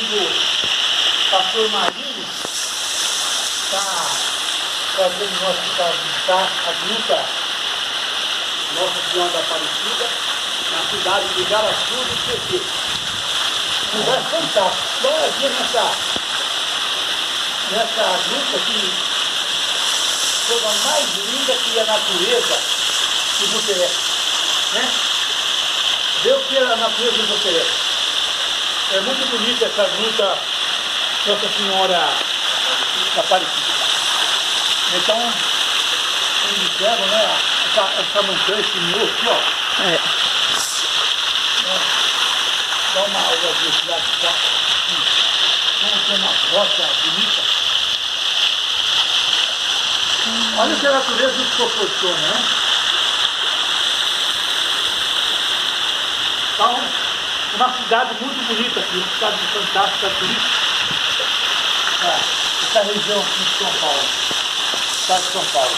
amigo pastor Marinho está trazendo nós para visitar a gruta Nossa Senhora da Aparecida, na cidade de Garaçu do Tietê. Um lugar fantástico. Dá uma olhadinha nessa gruta que coisa mais linda que a natureza nos oferece, né? Deus que a natureza nos oferece. É muito bonita essa gruta Nossa Senhora da Aparecida. Então, como disseram, né? Essa montanha, esse morro aqui, ó. É. Dá uma olhada desse lado de cá. Como tem uma rocha bonita. Olha o que a natureza nos proporciona, né? Então, uma cidade muito bonita aqui, uma cidade fantástica, turística. Essa região aqui de São Paulo, estado de São Paulo.